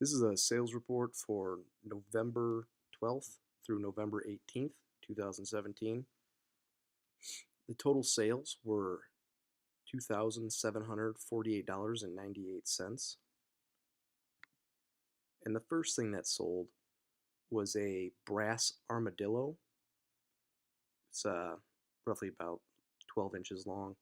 This is a sales report for November 12th through November 18th, 2017. The total sales were $2,748.98. And the first thing that sold was a brass armadillo. It's roughly about 12 inches long.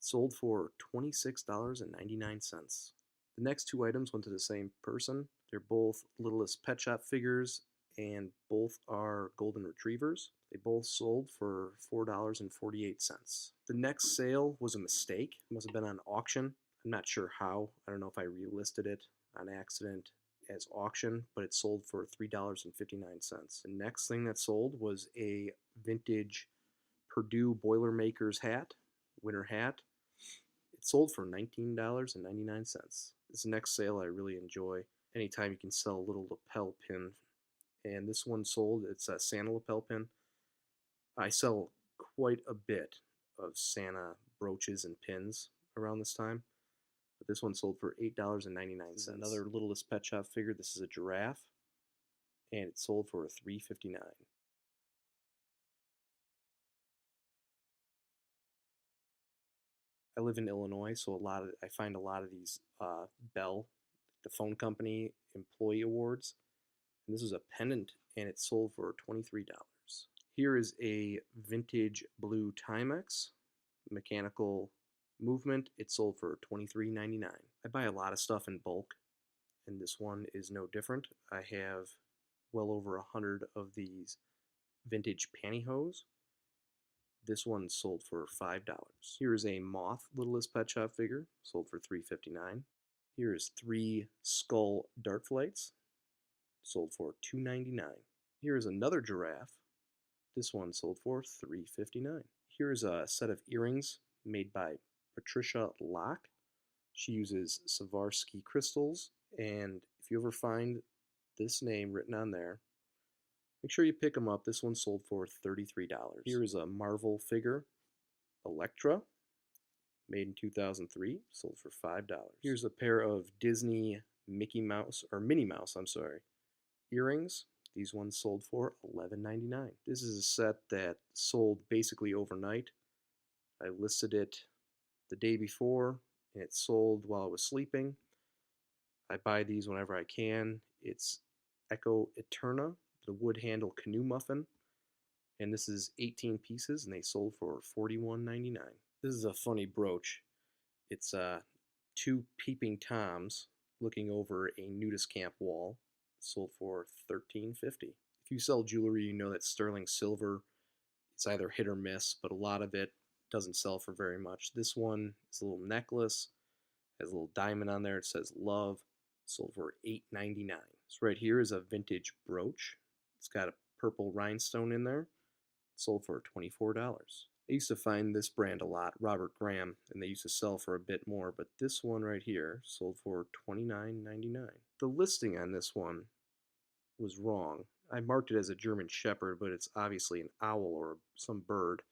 Sold for $26.99. The next two items went to the same person. They're both Littlest Pet Shop figures, and both are golden retrievers. They both sold for $4.48. The next sale was a mistake. It must have been on auction. I'm not sure how. I don't know if I relisted it on accident as auction, but it sold for $3.59. The next thing that sold was a vintage Purdue Boilermakers hat, winter hat. It sold for $19.99. This next sale I really enjoy. Anytime you can sell a little lapel pin. And this one sold, it's a Santa lapel pin. I sell quite a bit of Santa brooches and pins around this time. But this one sold for $8.99. Another Littlest Pet Shop figure. This is a giraffe. And it sold for $3.59. I live in Illinois, so I find a lot of these Bell, the phone company employee awards. And this is a pendant, and it sold for $23. Here is a vintage blue Timex mechanical movement. It sold for $23.99. I buy a lot of stuff in bulk, and this one is no different. I have well over 100 of these vintage pantyhose. This one sold for $5. Here is a moth Littlest Pet Shop figure, sold for $3.59. Here is 3 skull dart flights, sold for $2.99. Here is another giraffe. This one sold for $3.59. Here is a set of earrings made by Patricia Locke. She uses Swarovski crystals, and if you ever find this name written on there, make sure you pick them up. This one sold for $33. Here is a Marvel figure, Elektra, made in 2003, sold for $5. Here's a pair of Disney Minnie Mouse, earrings. These ones sold for $11.99. This is a set that sold basically overnight. I listed it the day before, and it sold while I was sleeping. I buy these whenever I can. It's Echo Eterna, the wood handle canoe muffin, and this is 18 pieces, and they sold for $41.99. This is a funny brooch. It's 2 peeping toms looking over a nudist camp wall. Sold for $13.50. If you sell jewelry, you know that sterling silver, it's either hit or miss, but a lot of it doesn't sell for very much. This one is a little necklace, has a little diamond on there. It says love. Sold for $8.99. So right here is a vintage brooch. It's got a purple rhinestone in there. Sold for $24. I used to find this brand a lot, Robert Graham, and they used to sell for a bit more, but this one right here sold for $29.99. The listing on this one was wrong. I marked it as a German Shepherd, but it's obviously an owl or some bird.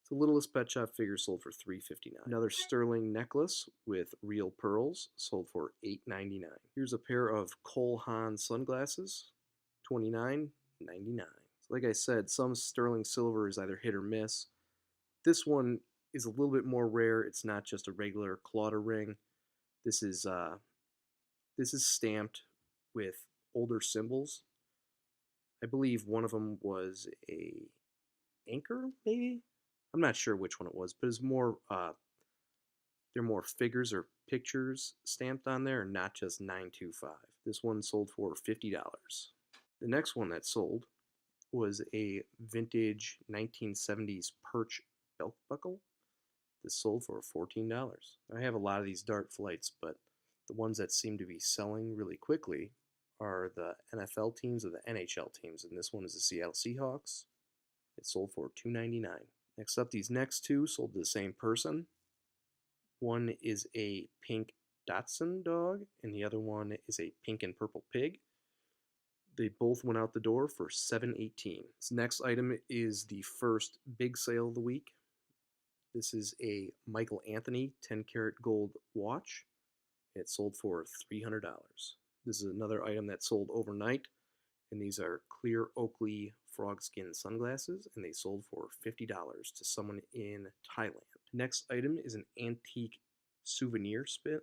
The Littlest Pet Shop figure sold for $3.59. Another sterling necklace with real pearls sold for $8.99. Here's a pair of Cole Haan sunglasses, $29.99. So like I said, some sterling silver is either hit or miss. This one is a little bit more rare. It's not just a regular Claudia ring. This is stamped with older symbols. I believe one of them was a anchor, maybe? I'm not sure which one it was, but it's more, they're more figures or pictures stamped on there, and not just 925. This one sold for $50. The next one that sold was a vintage 1970s perch belt buckle. This sold for $14. I have a lot of these dart flights, but the ones that seem to be selling really quickly are the NFL teams or the NHL teams, and this one is the Seattle Seahawks. It sold for $2.99. Next up, these next two sold to the same person. One is a pink Dachshund dog, and the other one is a pink and purple pig. They both went out the door for $7.18. This next item is the first big sale of the week. This is a Michael Anthony 10 karat gold watch. It sold for $300. This is another item that sold overnight, and these are clear Oakley frog skin sunglasses, and they sold for $50 to someone in Thailand. Next item is an antique souvenir spoon.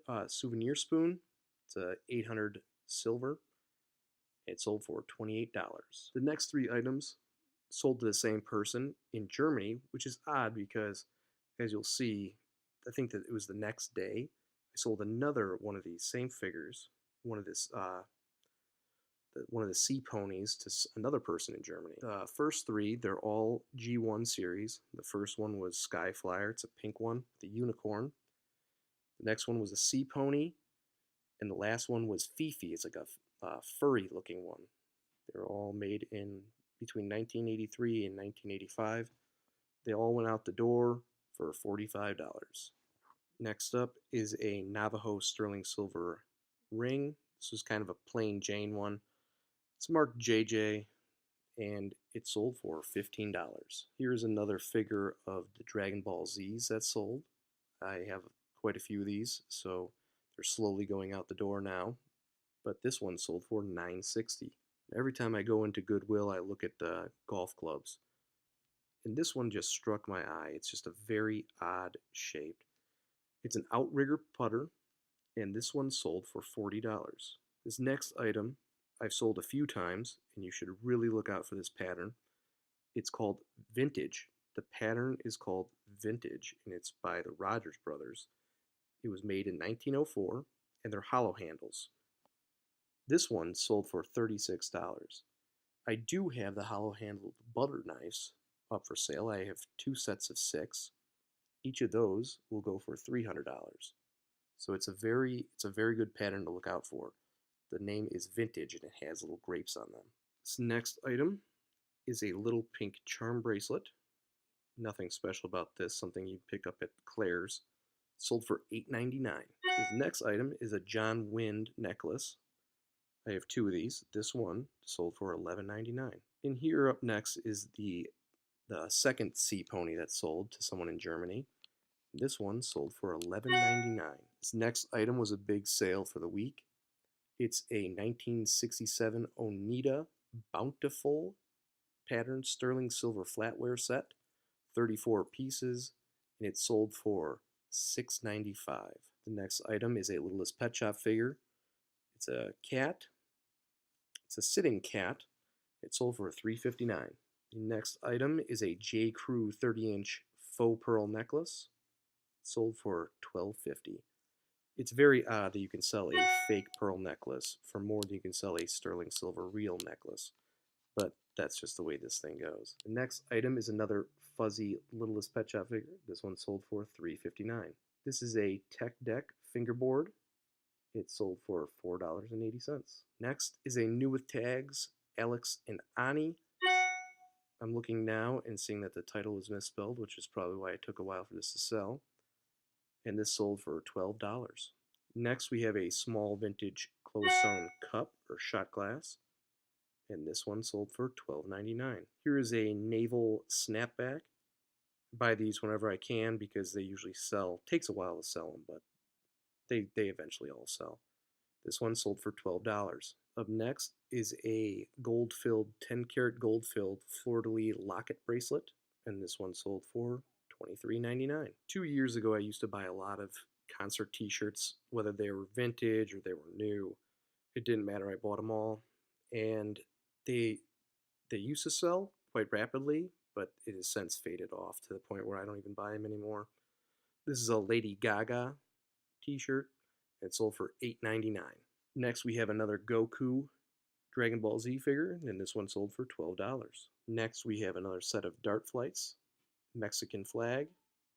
It's a 800 silver. It sold for $28. The next three items sold to the same person in Germany, which is odd because, as you'll see, I think that it was the next day, I sold another one of these same figures, one of this one of the sea ponies to another person in Germany. The first three, they're all G1 series. The first one was Skyflyer. It's a pink one, the unicorn. The next one was a sea pony, and the last one was Fifi. It's like a furry looking one. They're all made in between 1983 and 1985. They all went out the door for $45. Next up is a Navajo sterling silver ring. This was kind of a plain Jane one. It's marked JJ, and it sold for $15. Here's another figure of the Dragon Ball Zs that sold. I have quite a few of these, so they're slowly going out the door now. But this one sold for $9.60. Every time I go into Goodwill, I look at golf clubs. And this one just struck my eye. It's just a very odd shape. It's an outrigger putter, and this one sold for $40. This next item I've sold a few times, and you should really look out for this pattern. It's called Vintage. The pattern is called Vintage, and it's by the Rogers Brothers. It was made in 1904, and they're hollow handles. This one sold for $36. I do have the hollow-handled butter knives up for sale. I have 2 sets of 6. Each of those will go for $300. So it's a very good pattern to look out for. The name is Vintage, and it has little grapes on them. This next item is a little pink charm bracelet. Nothing special about this, something you'd pick up at Claire's. Sold for $8.99. This next item is a John Wind necklace. I have 2 of these. This one sold for $11.99. And here up next is the second sea pony that sold to someone in Germany. This one sold for $11.99. This next item was a big sale for the week. It's a 1967 Oneida Bountiful pattern sterling silver flatware set, 34 pieces, and it sold for $6.95. The next item is a Littlest Pet Shop figure. It's a cat. It's a sitting cat. It sold for $3.59. The next item is a J. Crew 30-inch faux pearl necklace. It sold for $12.50. It's very odd that you can sell a fake pearl necklace for more than you can sell a sterling silver real necklace, but that's just the way this thing goes. The next item is another fuzzy Littlest Pet Shop figure. This one sold for $3.59. This is a Tech Deck fingerboard. It sold for $4.80. Next is a New with Tags Alex and Ani. I'm looking now and seeing that the title is misspelled, which is probably why it took a while for this to sell. And this sold for $12. Next, we have a small vintage close-sewn cup or shot glass, and this one sold for $12.99. Here is a naval snapback. I buy these whenever I can because they usually sell. Takes a while to sell them, but they eventually all sell. This one sold for $12. Up next is a 10-karat gold-filled fleur-de-lis locket bracelet, and this one sold for $23.99. 2 years ago, I used to buy a lot of concert t-shirts, whether they were vintage or they were new. It didn't matter, I bought them all. And they used to sell quite rapidly, but it has since faded off to the point where I don't even buy them anymore. This is a Lady Gaga t-shirt. It sold for $8.99. Next, we have another Goku Dragon Ball Z figure, and this one sold for $12. Next, we have another set of dart flights. Mexican flag.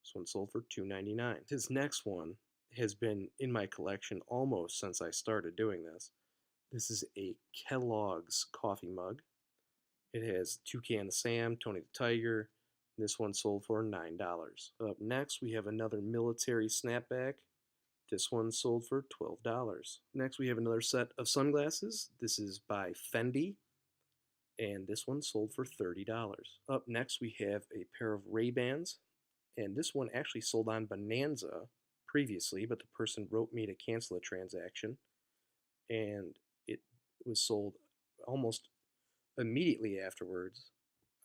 This one sold for $2.99. His next one has been in my collection almost since I started doing this. This is a Kellogg's coffee mug. It has Toucan the Sam, Tony the Tiger. This one sold for $9. Up next, we have another military snapback. This one sold for $12. Next, we have another set of sunglasses. This is by Fendi, and this one sold for $30. Up next, we have a pair of Ray-Bans, and this one actually sold on Bonanza previously, but the person wrote me to cancel the transaction, and it was sold almost immediately afterwards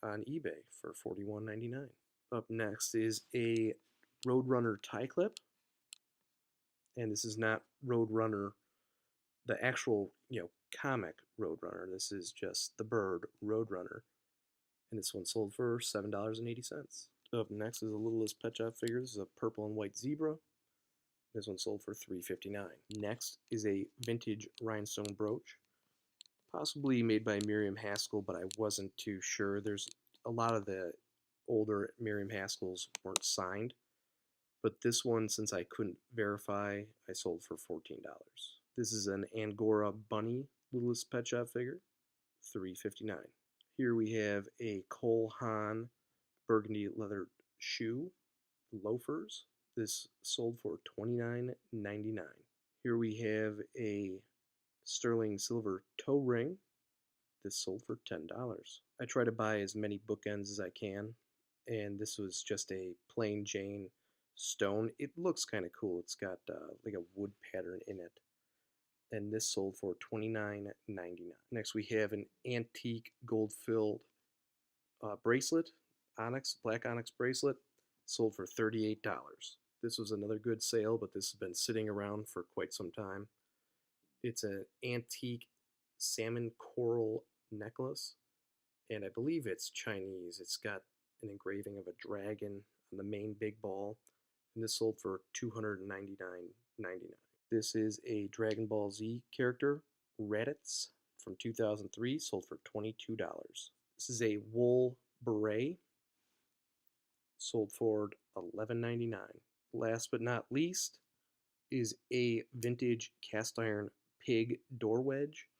on eBay for $41.99. Up next is a Roadrunner tie clip, and this is not Roadrunner, the actual comic Roadrunner. This is just the bird Roadrunner, and this one sold for $7.80. Up next is a Littlest Pet Shop figure. This is a purple and white zebra. This one sold for $3.59. Next is a vintage rhinestone brooch, possibly made by Miriam Haskell, but I wasn't too sure. There's a lot of the older Miriam Haskells weren't signed, but this one, since I couldn't verify, I sold for $14. This is an Angora Bunny Littlest Pet Shop figure, $3.59. Here we have a Cole Haan burgundy leather shoe, loafers. This sold for $29.99. Here we have a sterling silver toe ring. This sold for $10. I try to buy as many bookends as I can, and this was just a plain Jane stone. It looks kind of cool. It's got like a wood pattern in it, and this sold for $29.99. Next, we have an antique gold-filled bracelet, black onyx bracelet, sold for $38. This was another good sale, but this has been sitting around for quite some time. It's an antique salmon coral necklace, and I believe it's Chinese. It's got an engraving of a dragon on the main big ball, and this sold for $299.99. This is a Dragon Ball Z character, Raditz, from 2003, sold for $22. This is a wool beret, sold for $11.99. Last but not least is a vintage cast iron pig door wedge,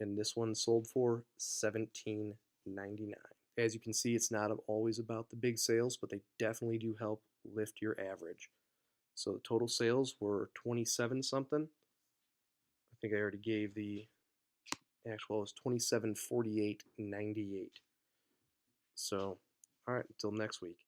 and this one sold for $17.99. As you can see, it's not always about the big sales, but they definitely do help lift your average. So the total sales were 27 something. I think I already gave the actual, it was 27.48.98. So, all right, until next week.